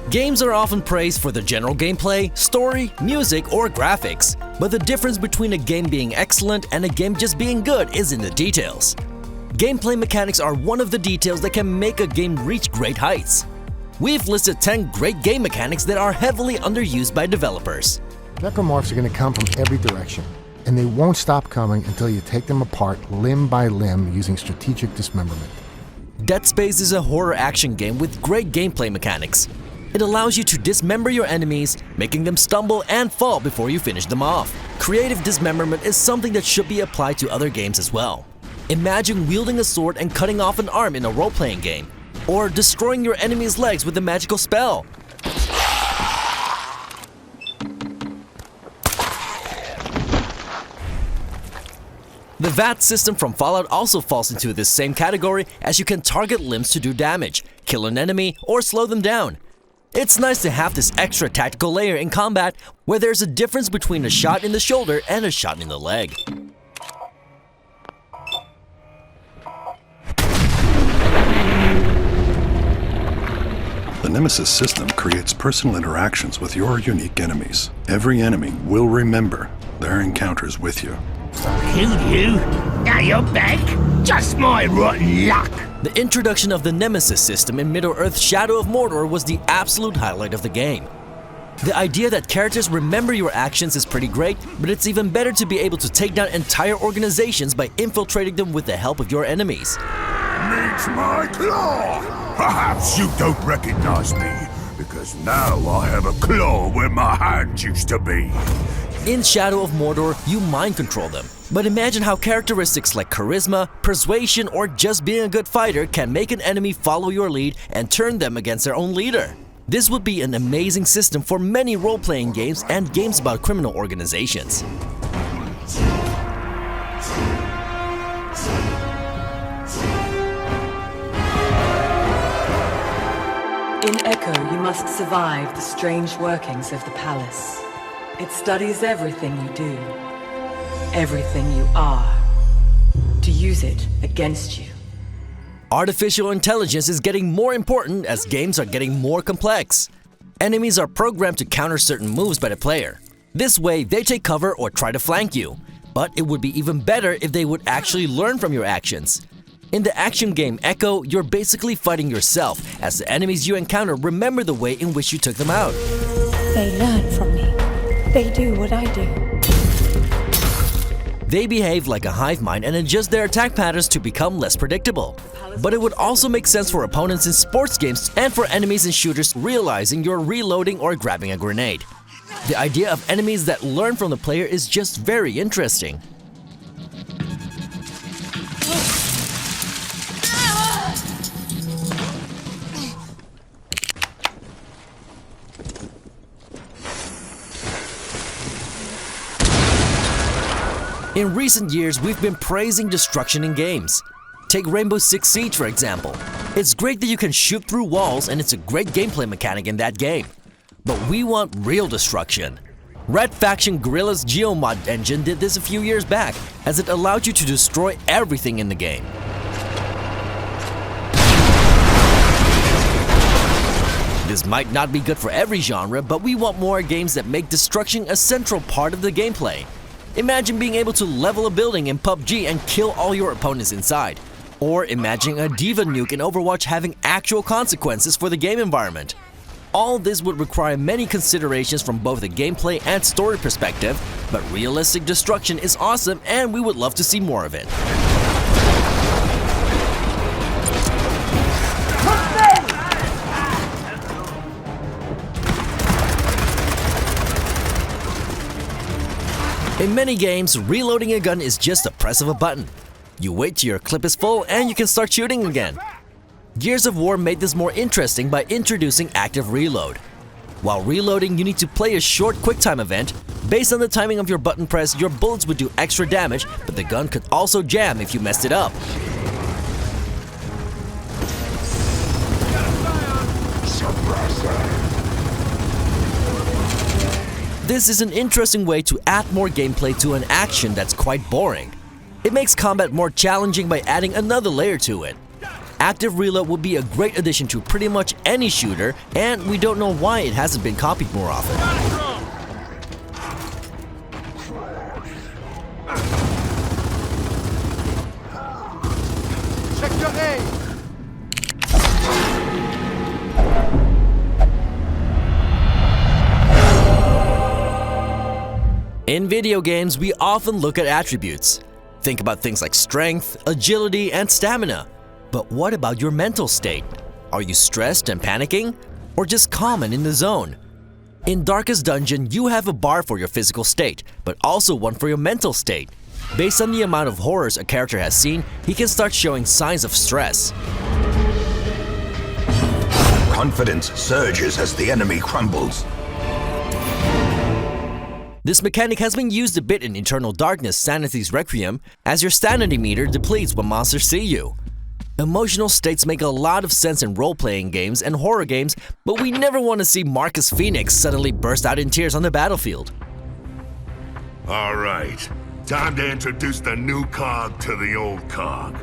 Games are often praised for their general gameplay, story, music, or graphics, but the difference between a game being excellent and a game just being good is in the details. Gameplay mechanics are one of the details that can make a game reach great heights. We've listed 10 great game mechanics that are heavily underused by developers. Necromorphs are going to come from every direction, and they won't stop coming until you take them apart limb by limb using strategic dismemberment. Dead Space is a horror action game with great gameplay mechanics. It allows you to dismember your enemies, making them stumble and fall before you finish them off. Creative dismemberment is something that should be applied to other games as well. Imagine wielding a sword and cutting off an arm in a role-playing game, or destroying your enemy's legs with a magical spell. The VAT system from Fallout also falls into this same category, as you can target limbs to do damage, kill an enemy, or slow them down. It's nice to have this extra tactical layer in combat where there's a difference between a shot in the shoulder and a shot in the leg. The Nemesis System creates personal interactions with your unique enemies. Every enemy will remember their encounters with you. Killed you? Now you're back? Just my rotten luck! The introduction of the Nemesis System in Middle-earth's Shadow of Mordor was the absolute highlight of the game. The idea that characters remember your actions is pretty great, but it's even better to be able to take down entire organizations by infiltrating them with the help of your enemies. Meet my claw! Perhaps you don't recognize me, because now I have a claw where my hand used to be. In Shadow of Mordor, you mind control them. But imagine how characteristics like charisma, persuasion, or just being a good fighter can make an enemy follow your lead and turn them against their own leader. This would be an amazing system for many role-playing games and games about criminal organizations. In Echo, you must survive the strange workings of the palace. It studies everything you do, everything you are, to use it against you. Artificial intelligence is getting more important as games are getting more complex. Enemies are programmed to counter certain moves by the player. This way, they take cover or try to flank you. But it would be even better if they would actually learn from your actions. In the action game Echo, you're basically fighting yourself, as the enemies you encounter remember the way in which you took them out. They learn from me. They do what I do. They behave like a hive mind and adjust their attack patterns to become less predictable. But it would also make sense for opponents in sports games and for enemies in shooters realizing you're reloading or grabbing a grenade. The idea of enemies that learn from the player is just very interesting. In recent years, we've been praising destruction in games. Take Rainbow Six Siege for example. It's great that you can shoot through walls and it's a great gameplay mechanic in that game. But we want real destruction. Red Faction Guerrilla's Geomod engine did this a few years back, as it allowed you to destroy everything in the game. This might not be good for every genre, but we want more games that make destruction a central part of the gameplay. Imagine being able to level a building in PUBG and kill all your opponents inside. Or imagining a Diva nuke in Overwatch having actual consequences for the game environment. All this would require many considerations from both a gameplay and story perspective, but realistic destruction is awesome and we would love to see more of it. In many games, reloading a gun is just a press of a button. You wait till your clip is full and you can start shooting again. Gears of War made this more interesting by introducing active reload. While reloading, you need to play a short QuickTime event. Based on the timing of your button press, your bullets would do extra damage, but the gun could also jam if you messed it up. This is an interesting way to add more gameplay to an action that's quite boring. It makes combat more challenging by adding another layer to it. active reload would be a great addition to pretty much any shooter, and we don't know why it hasn't been copied more often. Check your aim! In video games, we often look at attributes. Think about things like strength, agility, and stamina. But what about your mental state? Are you stressed and panicking? Or just calm and in the zone? In Darkest Dungeon, you have a bar for your physical state, but also one for your mental state. Based on the amount of horrors a character has seen, he can start showing signs of stress. Confidence surges as the enemy crumbles. This mechanic has been used a bit in Eternal Darkness Sanity's Requiem, as your sanity meter depletes when monsters see you. Emotional states make a lot of sense in role-playing games and horror games, but we never want to see Marcus Phoenix suddenly burst out in tears on the battlefield. Alright, time to introduce the new cog to the old cog.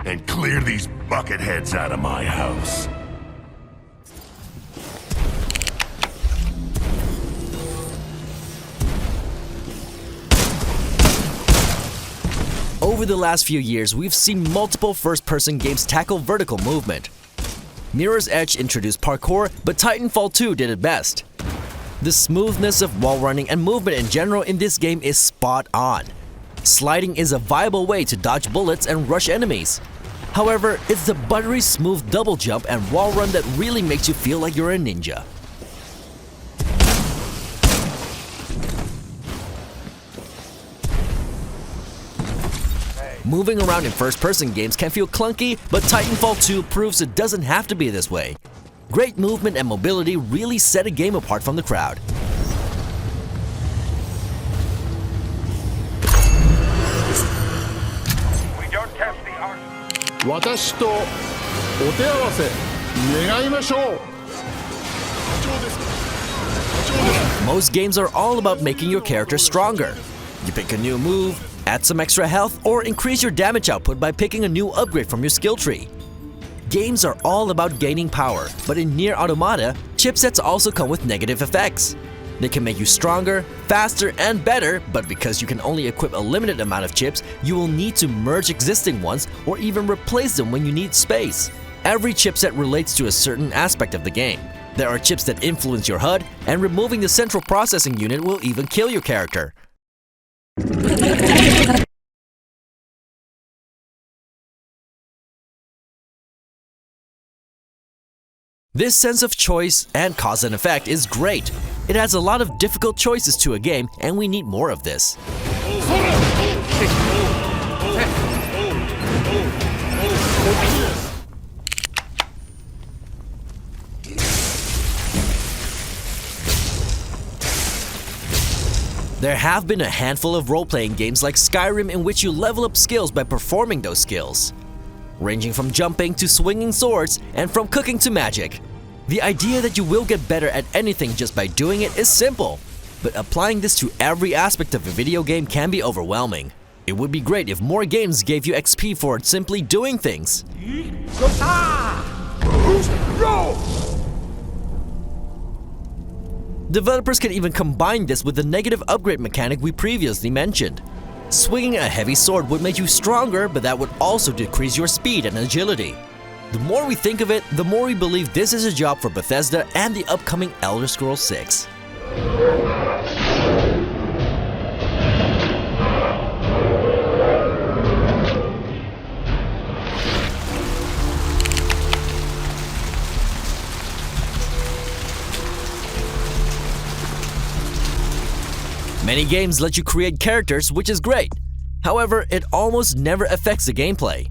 And clear these bucketheads out of my house. Over the last few years, we've seen multiple first-person games tackle vertical movement. Mirror's Edge introduced parkour, but Titanfall 2 did it best. The smoothness of wall running and movement in general in this game is spot on. Sliding is a viable way to dodge bullets and rush enemies. However, it's the buttery smooth double jump and wall run that really makes you feel like you're a ninja. Moving around in first-person games can feel clunky, but Titanfall 2 proves it doesn't have to be this way. Great movement and mobility really set a game apart from the crowd. We don't test the art. 私とお手合わせ願いましょう。 Most games are all about making your character stronger. You pick a new move, add some extra health, or increase your damage output by picking a new upgrade from your skill tree. Games are all about gaining power, but in Nier Automata, chipsets also come with negative effects. They can make you stronger, faster, and better, but because you can only equip a limited amount of chips, you will need to merge existing ones or even replace them when you need space. Every chipset relates to a certain aspect of the game. There are chips that influence your HUD, and removing the central processing unit will even kill your character. This sense of choice and cause and effect is great. It adds a lot of difficult choices to a game, and we need more of this. There have been a handful of role-playing games like Skyrim in which you level up skills by performing those skills, ranging from jumping to swinging swords and from cooking to magic. The idea that you will get better at anything just by doing it is simple, but applying this to every aspect of a video game can be overwhelming. It would be great if more games gave you XP for simply doing things. Developers can even combine this with the negative upgrade mechanic we previously mentioned. Swinging a heavy sword would make you stronger, but that would also decrease your speed and agility. The more we think of it, the more we believe this is a job for Bethesda and the upcoming Elder Scrolls 6. Many games let you create characters, which is great. However, it almost never affects the gameplay.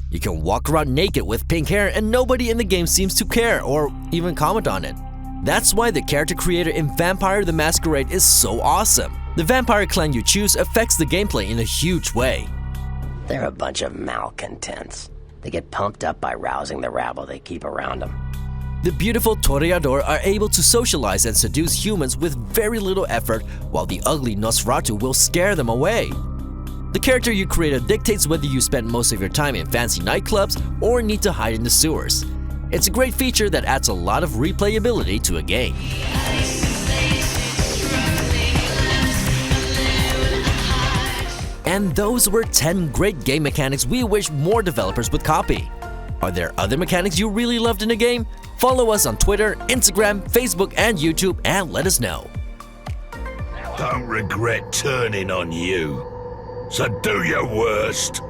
You can walk around naked with pink hair and nobody in the game seems to care or even comment on it. That's why the character creator in Vampire the Masquerade is so awesome. The vampire clan you choose affects the gameplay in a huge way. They're a bunch of malcontents. They get pumped up by rousing the rabble they keep around them. The beautiful Toreador are able to socialize and seduce humans with very little effort, while the ugly Nosferatu will scare them away. The character you created dictates whether you spend most of your time in fancy nightclubs or need to hide in the sewers. It's a great feature that adds a lot of replayability to a game. And those were 10 great game mechanics we wish more developers would copy. Are there other mechanics you really loved in a game? Follow us on Twitter, Instagram, Facebook, and YouTube and let us know. Don't regret turning on you. So do your worst.